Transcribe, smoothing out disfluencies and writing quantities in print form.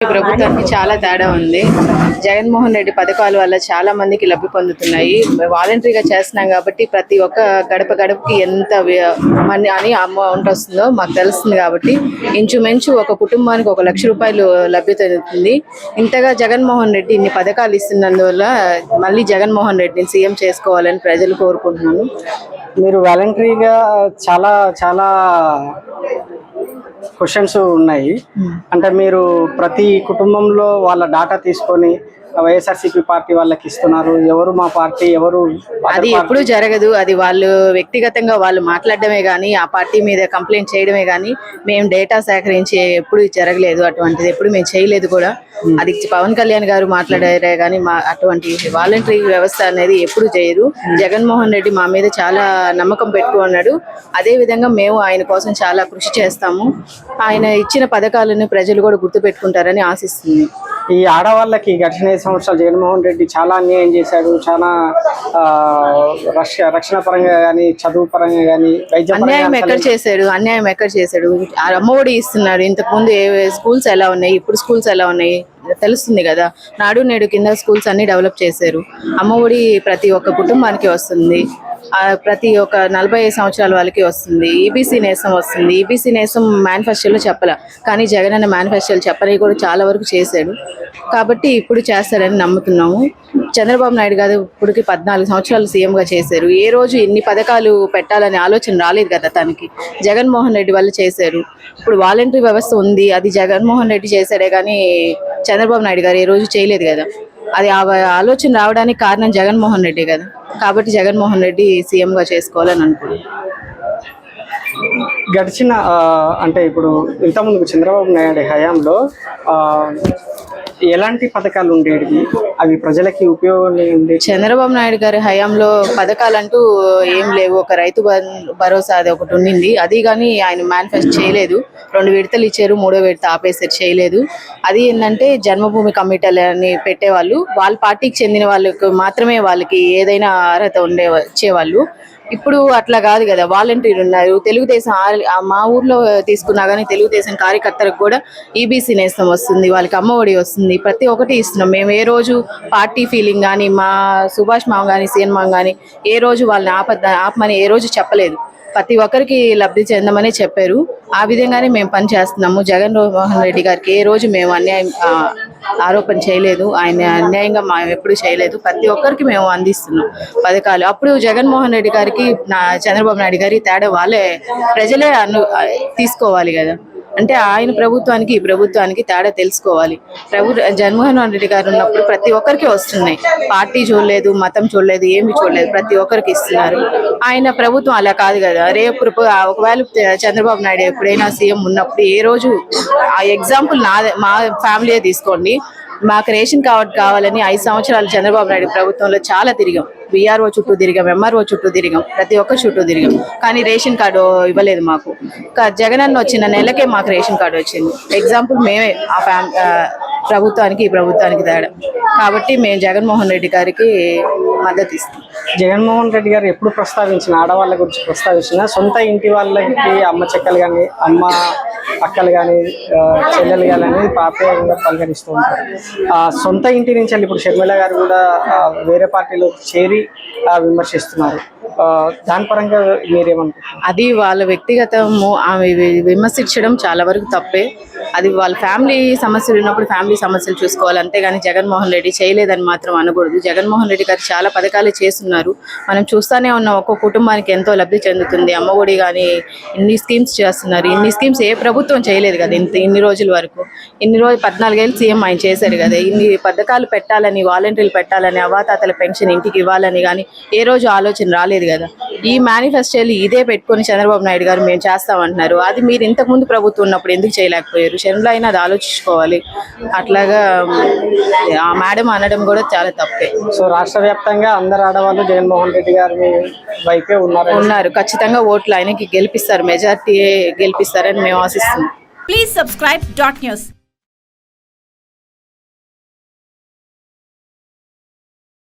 ప్రభుత్వానికి చాలా తేడా ఉంది. జగన్మోహన్ రెడ్డి పథకాల వల్ల చాలా మందికి లబ్ధి పొందుతున్నాయి. వాలంటరీగా చేస్తున్నాం కాబట్టి ప్రతి ఒక్క గడప గడపకి ఎంత మనీ అని అమౌంట్ వస్తుందో మాకు తెలుస్తుంది. కాబట్టి ఇంచుమించు ఒక కుటుంబానికి 1 లక్ష రూపాయలు లబ్ధి పొందుతుంది. ఇంతగా జగన్మోహన్ రెడ్డి ఇన్ని పథకాలు ఇస్తున్నందువల్ల మళ్ళీ జగన్మోహన్ రెడ్డిని సీఎం చేసుకోవాలని ప్రజలు కోరుకుంటున్నాను. మీరు వాలంటరీగా చాలా చాలా క్వశ్చన్స్ ఉన్నాయి. అంటే మీరు ప్రతి కుటుంబంలో వాళ్ళ డాటా తీసుకొని వైఎస్ఆర్సీపీ పార్టీ వాళ్ళకి ఇస్తున్నారు, ఎవరు మా పార్టీ ఎవరు, అది ఎప్పుడు జరగదు. అది వాళ్ళు వ్యక్తిగతంగా వాళ్ళు మాట్లాడడమే కానీ ఆ పార్టీ మీద కంప్లైంట్ చేయడమే కానీ మేము డేటా సేకరించి ఎప్పుడు జరగలేదు. అటువంటిది ఎప్పుడు మేము చేయలేదు కూడా. అది పవన్ కళ్యాణ్ గారు మాట్లాడారే కానీ అటువంటి వాలంటరీ వ్యవస్థ అనేది ఎప్పుడు చేయరు. జగన్మోహన్ రెడ్డి మా మీద చాలా నమ్మకం పెట్టుకున్నాడు. అదే విధంగా మేము ఆయన కోసం చాలా కృషి చేస్తాము. ఆయన ఇచ్చిన పథకాలను ప్రజలు కూడా గుర్తు పెట్టుకుంటారని ఆశిస్తుంది. ఈ ఆడవాళ్ళకి గడిచిన 5 సంవత్సరాలు జగన్మోహన్ రెడ్డి చాలా అన్యాయం చేశాడు. చాలా రక్షణ పరంగా కానీ చదువు పరంగా కానీ అన్యాయం ఎక్కడ చేశాడు. అమ్మఒడి ఇస్తున్నాడు. ఇంతకుముందు స్కూల్స్ ఎలా ఉన్నాయి, ఇప్పుడు స్కూల్స్ ఎలా ఉన్నాయి తెలుస్తుంది కదా. నాడు నేడు కింద స్కూల్స్ అన్ని డెవలప్ చేశారు. అమ్మఒడి ప్రతి ఒక్క కుటుంబానికి వస్తుంది. ప్రతి ఒక్క 45 సంవత్సరాల వాళ్ళకి వస్తుంది. ఈబీసీ నేసం వస్తుంది. ఈబీసీ నేసం మేనిఫెస్టోలో చెప్పలే, కానీ జగన్ అన్న మేనిఫెస్టోలు చెప్పని కూడా చాలా వరకు చేశాడు. కాబట్టి ఇప్పుడు చేస్తారని నమ్ముతున్నాము. చంద్రబాబు నాయుడు గారు ఇప్పటికి 14 సంవత్సరాలు సీఎంగా చేశారు. ఏ రోజు ఇన్ని పథకాలు పెట్టాలనే ఆలోచన రాలేదు కదా తనకి. జగన్మోహన్ రెడ్డి వల్ల చేశారు. ఇప్పుడు వాలంటరీ వ్యవస్థ ఉంది, అది జగన్మోహన్ రెడ్డి చేశాడే కానీ చంద్రబాబు నాయుడు గారు ఏ రోజు చేయలేదు కదా. అది ఆలోచన రావడానికి కారణం జగన్మోహన్ రెడ్డి కదా. కాబట్టి జగన్మోహన్ రెడ్డి సీఎంగా చేసుకోవాలని అనుకుంటున్నాను. గడిచిన అంటే ఇప్పుడు ఇంతకుముందు చంద్రబాబు నాయుడు హయాంలో ఎలాంటి పథకాలు ఉండేవి, అవి ప్రజలకి ఉపయోగం ఉంది? చంద్రబాబు నాయుడు గారి హయాంలో పథకాలంటూ ఏం లేవు. ఒక రైతు భరోసా అది ఒకటి ఉండింది. అది కానీ ఆయన మేనిఫెస్టో చేయలేదు. 2 విడతలు ఇచ్చారు, 3వ విడత ఆపేసారు, చేయలేదు. అది ఏంటంటే జన్మభూమి కమిటీలు అని పెట్టేవాళ్ళు. వాళ్ళ పార్టీకి చెందిన వాళ్ళకి మాత్రమే వాళ్ళకి ఏదైనా అర్హత వచ్చేవాళ్ళు. ఇప్పుడు అట్లా కాదు కదా. వాలంటీర్లు ఉన్నారు. తెలుగుదేశం మా ఊర్లో తీసుకున్నా కానీ తెలుగుదేశం కార్యకర్తలకు కూడా ఈబీసీ నేస్తం వస్తుంది, వాళ్ళకి అమ్మఒడి వస్తుంది, ప్రతి ఒక్కటి ఇస్తున్నాం. మేము ఏ రోజు పార్టీ ఫీలింగ్ కానీ మా సుభాష్ మామ కానీ సీఎన్ మామ కానీ ఏ రోజు వాళ్ళని ఆపమని ఏ రోజు చెప్పలేదు. ప్రతి ఒక్కరికి లబ్ధి చెందమని చెప్పారు. ఆ విధంగానే మేము పని చేస్తున్నాము. జగన్మోహన్ రెడ్డి గారికి ఏ రోజు మేము అన్యాయం ఆరోపణ చేయలేదు. ఆయన అన్యాయంగా మేము ఎప్పుడు చేయలేదు. ప్రతి ఒక్కరికి మేము అందిస్తున్నాం పథకాలు. అప్పుడు జగన్మోహన్ రెడ్డి గారికి చంద్రబాబు నాయుడు గారి తేడా వాళ్ళే ప్రజలే తీసుకోవాలి కదా. అంటే ఆయన ప్రభుత్వానికి ఈ ప్రభుత్వానికి తేడా తెలుసుకోవాలి. జగన్మోహన్ రెడ్డి గారు ఉన్నప్పుడు ప్రతి ఒక్కరికి వస్తున్నాయి. పార్టీ చూడలేదు, మతం చూడలేదు, ఏమి చూడలేదు, ప్రతి ఒక్కరికి ఇస్తున్నారు. ఆయన ప్రభుత్వం అలా కాదు కదా. రేపు ఒకవేళ చంద్రబాబు నాయుడు ఎప్పుడైనా సీఎం ఉన్నప్పుడు ఏ రోజు ఆ ఎగ్జాంపుల్ మా ఫ్యామిలీయే తీసుకోండి. మాకు రేషన్ కార్డు కావాలని 5 సంవత్సరాలు చంద్రబాబు నాయుడు ప్రభుత్వంలో చాలా తిరిగాం. విఆర్ఓ చుట్టూ తిరిగాం, ఎంఆర్ఓ చుట్టూ తిరిగాం, ప్రతి ఒక్క చుట్టూ తిరిగాం. కానీ రేషన్ కార్డు ఇవ్వలేదు మాకు. జగనన్న వచ్చిన నెలకే మాకు రేషన్ కార్డు వచ్చింది. ఎగ్జాంపుల్ మేమే ఆ ప్రభుత్వానికి ఈ ప్రభుత్వానికి తేడా. కాబట్టి మేము జగన్మోహన్ రెడ్డి గారికి మద్దతు ఇస్తాం. జగన్మోహన్ రెడ్డి గారు ఎప్పుడు ప్రస్తావించిన ఆడవాళ్ళ గురించి ప్రస్తావించిన సొంత ఇంటి వాళ్ళకి అమ్మ చెక్కలు కానీ అమ్మ అక్కలు కానీ చెల్లెలు కానీ అనేది పాపంగా పలకరిస్తూ ఉంటారు. సొంత ఇంటి నుంచి ఇప్పుడు షర్మిల గారు కూడా వేరే పార్టీలో చేరి విమర్శిస్తున్నారు. దాని పరంగా మీరేమనుకుంటున్నారు? అది వాళ్ళ వ్యక్తిగతము. ఆమె విమర్శించడం చాలా వరకు తప్పే. అది వాళ్ళ ఫ్యామిలీ సమస్యలు ఉన్నప్పుడు ఫ్యామిలీ సమస్యలు చూసుకోవాలి. అంతేగాని జగన్మోహన్ రెడ్డి చేయలేదని మాత్రం అనకూడదు. జగన్మోహన్ రెడ్డి గారు చాలా పథకాలు చేస్తున్నారు. మనం చూస్తూనే ఉన్నాం. ఒక్కొక్క కుటుంబానికి ఎంతో లబ్ధి చెందుతుంది. అమ్మఒడి కానీ ఇన్ని స్కీమ్స్ చేస్తున్నారు. ఇన్ని స్కీమ్స్ ఏ ప్రభుత్వం చేయలేదు కదా. ఇన్ని రోజుల వరకు 14 ఏళ్ళు సీఎం ఆయన చేశారు కదా. ఇన్ని పథకాలు పెట్టాలని, వాలంటీర్లు పెట్టాలని, అవాతాతల పెన్షన్ ఇంటికి ఇవ్వాలని కానీ ఏ రోజు ఆలోచన రాలేదు కదా. ఈ మేనిఫెస్టోలు ఇదే పెట్టుకొని చంద్రబాబు నాయుడు గారు మేము చేస్తామంటున్నారు. అది మీరు ఇంతకుముందు ప్రభుత్వం ఉన్నప్పుడు ఎందుకు చేయలేకపోయారు? షర్మిల అయినా అది ఆలోచించుకోవాలి. అట్లాగా ఆ మేడం అనడం కూడా చాలా తప్పే. సో రాష్ట్ర వ్యాప్తంగా అందరు ఆడవాళ్ళు జగన్మోహన్ రెడ్డి గారి వైపే ఉన్నారు. ఖచ్చితంగా ఓట్లు ఆయనకి గెలిపిస్తారు, మెజార్టీ గెలిపిస్తారని మేము ఆశిస్తున్నాం. Please subscribe .news.